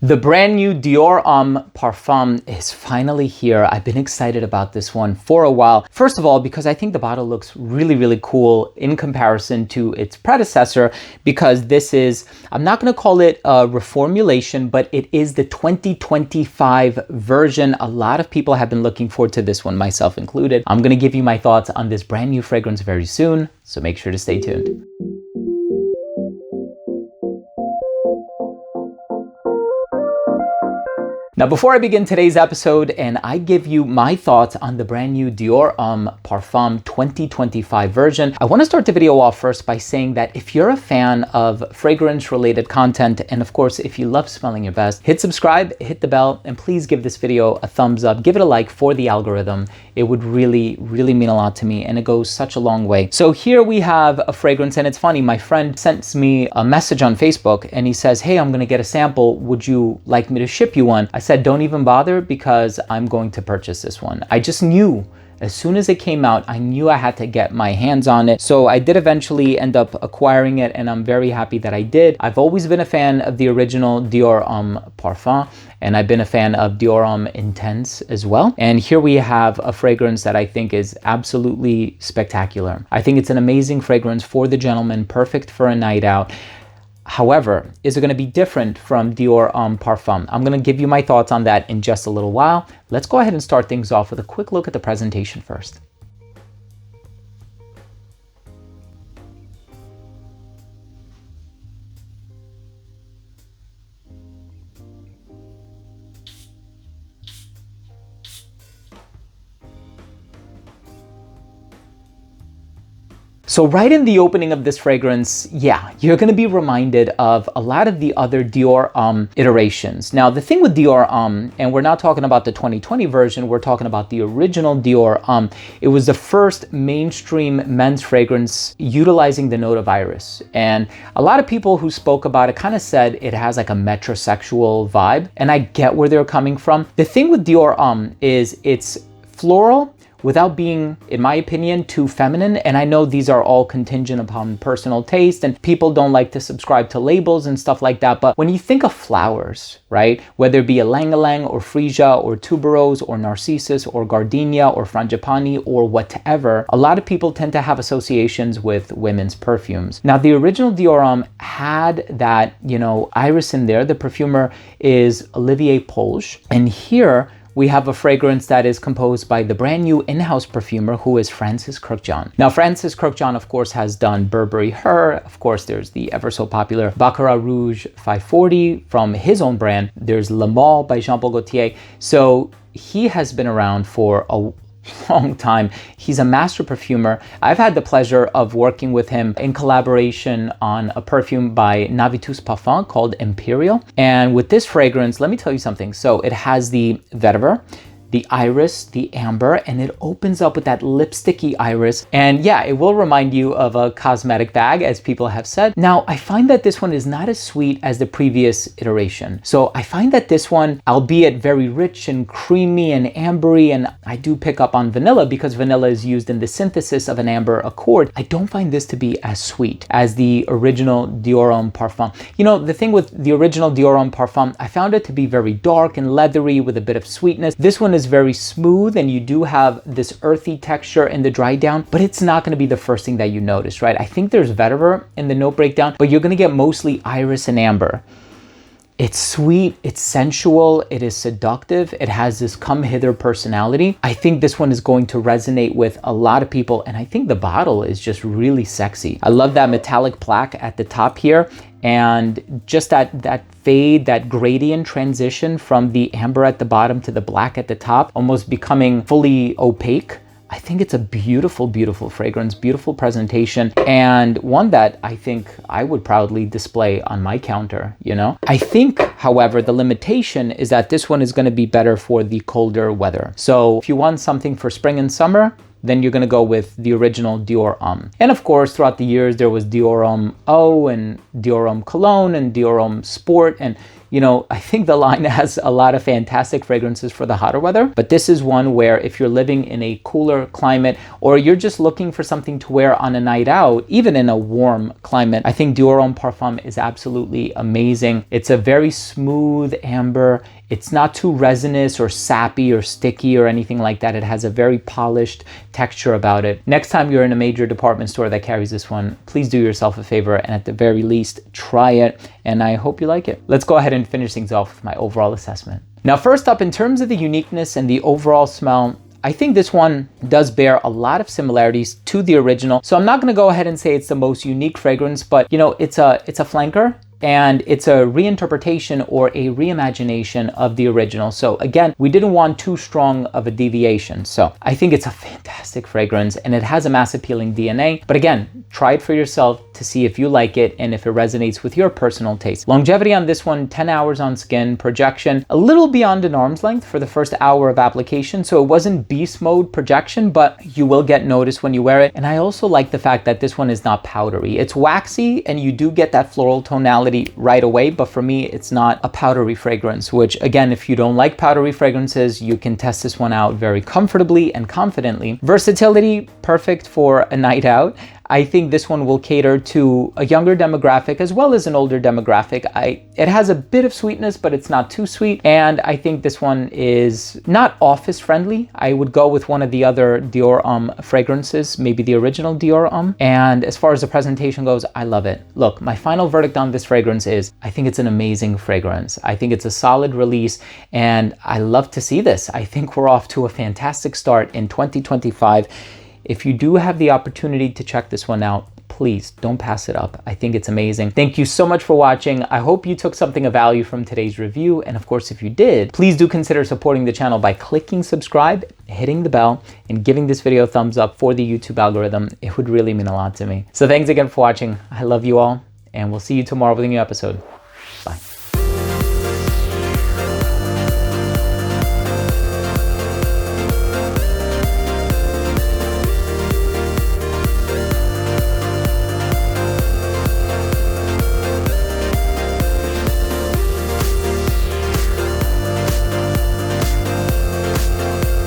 The brand new Dior Homme Parfum is finally here. I've been excited about this one for a while. First of all, because I think the bottle looks really, really cool in comparison to its predecessor, because this is, I'm not going to call it a reformulation, but it is the 2025 version. A lot of people have been looking forward to this one, myself included. I'm going to give you my thoughts on this brand new fragrance very soon, so make sure to stay tuned. Now, before I begin today's episode and I give you my thoughts on the brand new Dior Homme Parfum 2025 version, I want to start the video off first by saying that if you're a fan of fragrance-related content, and of course, if you love smelling your best, hit subscribe, hit the bell, and please give this video a thumbs up. Give it a like for the algorithm. It would really, really mean a lot to me, and it goes such a long way. So here we have a fragrance, and it's funny, my friend sent me a message on Facebook, and he says, hey, I'm going to get a sample. Would you like me to ship you one? I said, don't even bother, because I'm going to purchase this one. I just knew as soon as it came out, I knew I had to get my hands on it. So I did eventually end up acquiring it, and I'm very happy that I did. I've always been a fan of the original Dior Homme Parfum, and I've been a fan of Dior Homme Intense as well. And here we have a fragrance that I think is absolutely spectacular. I think it's an amazing fragrance for the gentleman, perfect for a night out. However, is it going to be different from Dior Homme Parfum? I'm going to give you my thoughts on that in just a little while. Let's go ahead and start things off with a quick look at the presentation first. So right in the opening of this fragrance, yeah, you're going to be reminded of a lot of the other Dior Homme iterations. Now, the thing with Dior Homme, and we're not talking about the 2020 version, we're talking about the original Dior Homme. It was the first mainstream men's fragrance utilizing the note of iris. And a lot of people who spoke about it kind of said it has like a metrosexual vibe. And I get where they're coming from. The thing with Dior Homme is it's floral, without being, in my opinion, too feminine. And I know these are all contingent upon personal taste, and people don't like to subscribe to labels and stuff like that. But when you think of flowers, right, whether it be ylang-ylang or freesia or tuberose or narcissus or gardenia or frangipani or whatever, a lot of people tend to have associations with women's perfumes. Now, the original Dior Homme had that, iris in there. The perfumer is Olivier Polge. And here, we have a fragrance that is composed by the brand new in-house perfumer, who is Francis Kurkdjian. Now, Francis Kurkdjian, of course, has done Burberry Her. Of course, there's the ever so popular Baccarat Rouge 540 from his own brand. There's Le Male by Jean Paul Gaultier. So he has been around for a long time. He's a master perfumer. I've had the pleasure of working with him in collaboration on a perfume by Navitus Parfum called Imperial. And with this fragrance, let me tell you something. So it has the vetiver, the iris, the amber, and it opens up with that lipsticky iris. And yeah, it will remind you of a cosmetic bag, as people have said. Now, I find that this one is not as sweet as the previous iteration. So I find that this one, albeit very rich and creamy and ambery, and I do pick up on vanilla because vanilla is used in the synthesis of an amber accord, I don't find this to be as sweet as the original Dior Homme Parfum. The thing with the original Dior Homme Parfum, I found it to be very dark and leathery with a bit of sweetness. This one is very smooth, and you do have this earthy texture in the dry down, but it's not going to be the first thing that you notice, right? I think there's vetiver in the note breakdown, but you're going to get mostly iris and amber. It's sweet, it's sensual, it is seductive, it has this come hither personality. I think this one is going to resonate with a lot of people, and I think the bottle is just really sexy. I love that metallic plaque at the top here, and just that fade, that gradient transition from the amber at the bottom to the black at the top, almost becoming fully opaque. I think it's a beautiful, beautiful fragrance, beautiful presentation, and one that I think I would proudly display on my counter, I think, however, the limitation is that this one is going to be better for the colder weather. So if you want something for spring and summer, then you're going to go with the original Dior Homme. And of course, throughout the years, there was Dior Homme Eau and Dior Homme Cologne and Dior Homme Sport. And you know, I think the line has a lot of fantastic fragrances for the hotter weather, but this is one where if you're living in a cooler climate or you're just looking for something to wear on a night out, even in a warm climate, I think Dior Homme Parfum is absolutely amazing. It's a very smooth amber. It's not too resinous or sappy or sticky or anything like that. It has a very polished texture about it. Next time you're in a major department store that carries this one, please do yourself a favor and at the very least, try it. And I hope you like it. Let's go ahead and finish things off with my overall assessment. Now, first up, in terms of the uniqueness and the overall smell, I think this one does bear a lot of similarities to the original. So I'm not going to go ahead and say it's the most unique fragrance, but you know, it's a flanker. And it's a reinterpretation or a reimagination of the original. So again, we didn't want too strong of a deviation. So I think it's a fantastic fragrance and it has a mass appealing DNA. But again, try it for yourself to see if you like it and if it resonates with your personal taste. Longevity on this one, 10 hours on skin, projection, a little beyond an arm's length for the first hour of application. So it wasn't beast mode projection, but you will get noticed when you wear it. And I also like the fact that this one is not powdery. It's waxy and you do get that floral tonality right away, but for me it's not a powdery fragrance, which again, if you don't like powdery fragrances, you can test this one out very comfortably and confidently. Versatility, perfect for a night out. I think this one will cater to a younger demographic as well as an older demographic. It has a bit of sweetness, but it's not too sweet. And I think this one is not office friendly. I would go with one of the other Dior Homme fragrances, maybe the original Dior Homme. And as far as the presentation goes, I love it. Look, my final verdict on this fragrance is I think it's an amazing fragrance. I think it's a solid release and I love to see this. I think we're off to a fantastic start in 2025. If you do have the opportunity to check this one out, please don't pass it up. I think it's amazing. Thank you so much for watching. I hope you took something of value from today's review. And of course, if you did, please do consider supporting the channel by clicking subscribe, hitting the bell, and giving this video a thumbs up for the YouTube algorithm. It would really mean a lot to me. So thanks again for watching. I love you all, and we'll see you tomorrow with a new episode.